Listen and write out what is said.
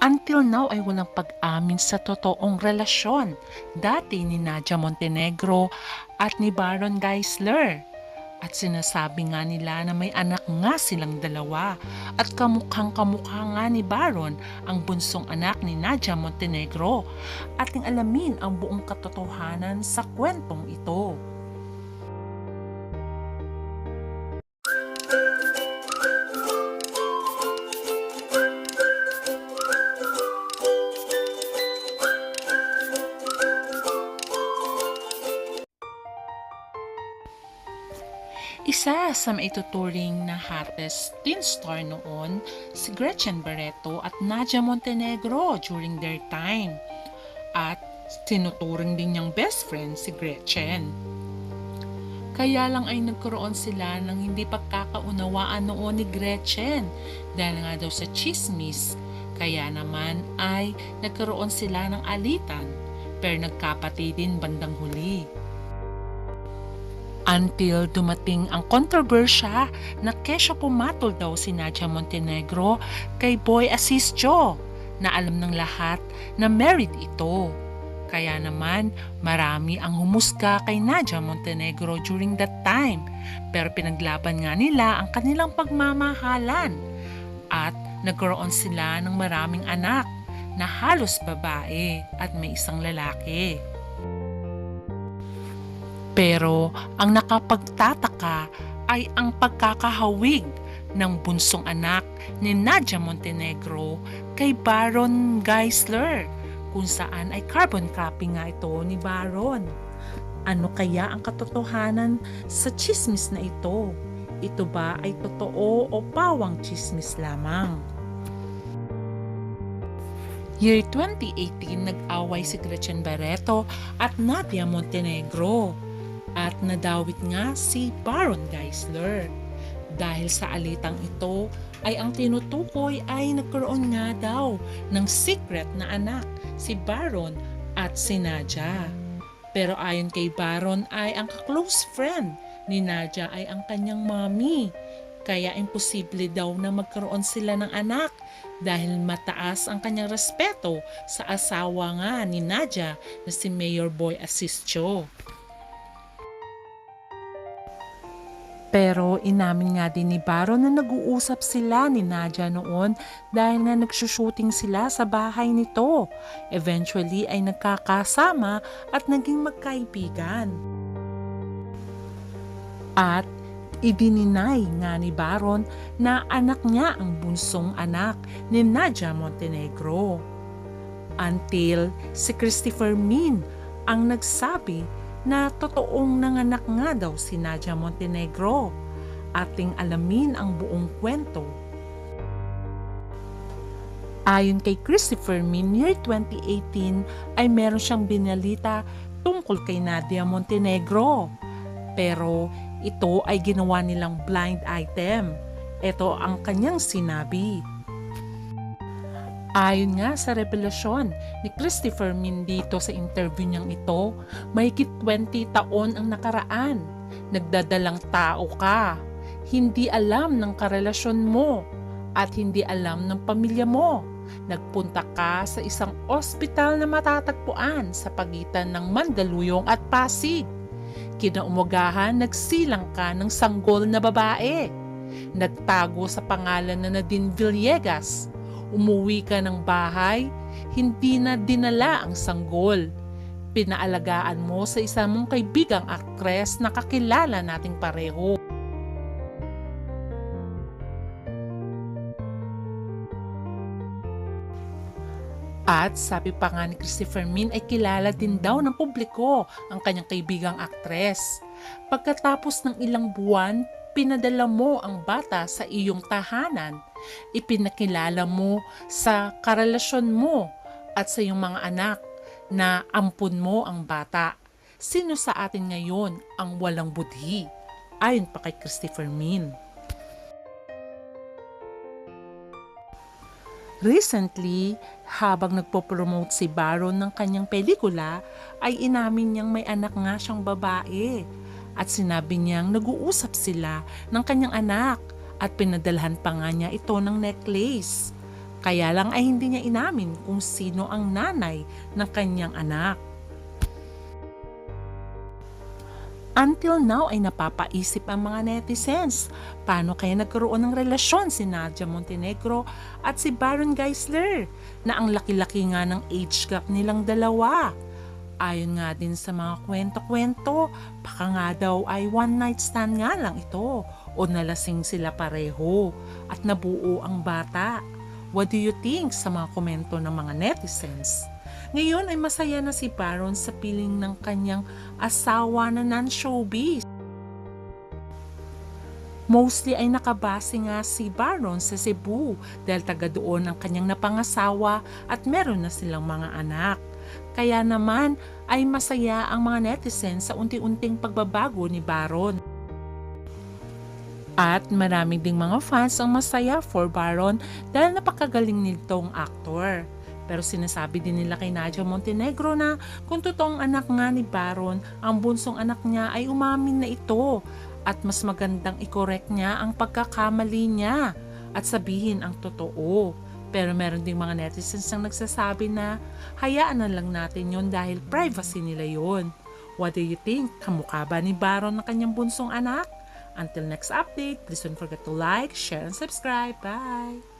Until now ay walang pag-amin sa totoong relasyon dati ni Nadia Montenegro at ni Baron Geisler. At sinasabi nga nila na may anak nga silang dalawa at kamukhang kamukha nga ni Baron ang bunsong anak ni Nadia Montenegro. Ating alamin ang buong katotohanan sa kwentong ito. Isa sa maituturing na hottest teen star noon, si Gretchen Barreto at Nadia Montenegro during their time. At tinuturing din niyang best friend si Gretchen. Kaya lang ay nagkaroon sila ng hindi pagkakaunawaan noon ni Gretchen dahil nga daw sa chismis. Kaya naman ay nagkaroon sila ng alitan pero nagkapatid din bandang huli. Until dumating ang kontrobersya na kesyo pumatol daw si Nadia Montenegro kay Boy Asisio na alam ng lahat na married ito. Kaya naman marami ang humusga kay Nadia Montenegro during that time pero pinaglaban nga nila ang kanilang pagmamahalan at nagkaroon sila ng maraming anak na halos babae at may isang lalaki. Pero ang nakapagtataka ay ang pagkakahawig ng bunsong anak ni Nadia Montenegro kay Baron Geisler kung saan ay carbon copy nga ito ni Baron. Ano kaya ang katotohanan sa chismis na ito? Ito ba ay totoo o pawang chismis lamang? Year 2018 nag-away si Gretchen Barreto at Nadia Montenegro. At nadawit nga si Baron Geisler. Dahil sa alitang ito ay ang tinutukoy ay nagkaroon nga daw ng secret na anak, si Baron at si Nadia. Pero ayon kay Baron ay ang close friend ni Nadia ay ang kanyang mommy. Kaya imposible daw na magkaroon sila ng anak dahil mataas ang kanyang respeto sa asawa nga ni Nadia na si Mayor Boy Asisio. Pero inamin nga din ni Baron na nag-uusap sila ni Nadia noon dahil nga nagsushooting sila sa bahay nito. Eventually ay nagkakasama at naging magkaibigan. At idininay nga ni Baron na anak niya ang bunsong anak ni Nadia Montenegro. Until si Christopher Min ang nagsabi na totoong nanganak nga daw si Nadia Montenegro. Ating alamin ang buong kwento. Ayon kay Christopher Min, year 2018 ay meron siyang binalita tungkol kay Nadia Montenegro. Pero ito ay ginawa nilang blind item. Ito ang kanyang sinabi. Ayon nga sa revelasyon ni Christopher Min dito sa interview niyang ito, mahigit 20 taon ang nakaraan. Nagdadalang tao ka. Hindi alam ng karelasyon mo at hindi alam ng pamilya mo. Nagpunta ka sa isang ospital na matatagpuan sa pagitan ng Mandaluyong at Pasig. Kinaumagahan, nagsilang ka ng sanggol na babae. Nagtago sa pangalan na Nadine Villegas. Umuwi ka ng bahay, hindi na dinala ang sanggol. Pinaalagaan mo sa isa mong kaibigang aktres na kakilala nating pareho. At sabi pa nga ni Christopher Min ay kilala din daw ng publiko ang kanyang kaibigang aktres. Pagkatapos ng ilang buwan, pinadala mo ang bata sa iyong tahanan. Ipinakilala mo sa karelasyon mo at sa iyong mga anak na ampun mo ang bata. Sino sa atin ngayon ang walang budhi? Ayon pa kay Christopher Min. Recently, habang nagpo-promote si Baron ng kanyang pelikula, ay inamin niyang may anak nga siyang babae. At sinabi niyang nag-uusap sila ng kanyang anak at pinadalhan pa nga niya ito ng necklace. Kaya lang ay hindi niya inamin kung sino ang nanay ng kanyang anak. Until now ay napapaisip ang mga netizens, paano kaya nagkaroon ng relasyon si Nadia Montenegro at si Baron Geisler na ang laki-laki nga ng age gap nilang dalawa. Ayon nga din sa mga kwento-kwento, baka nga daw ay one night stand nga lang ito o nalasing sila pareho at nabuo ang bata. What do you think sa mga komento ng mga netizens? Ngayon ay masaya na si Baron sa piling ng kanyang asawa na non-showbiz. Mostly ay nakabase nga si Baron sa Cebu dahil taga doon ang kanyang napangasawa at meron na silang mga anak. Kaya naman ay masaya ang mga netizens sa unti-unting pagbabago ni Baron. At marami ding mga fans ang masaya for Baron dahil napakagaling nitong aktor. Pero sinasabi din nila kay Nadia Montenegro na kung totoong anak nga ni Baron, ang bunsong anak niya ay umamin na ito at mas magandang i-correct niya ang pagkakamali niya at sabihin ang totoo. Pero meron ding mga netizens ang nagsasabi na hayaan na lang natin yon dahil privacy nila yon. What do you think? Kamukha ba ni Baron ng kanyang bunsong anak? Until next update, please don't forget to like, share, and subscribe. Bye!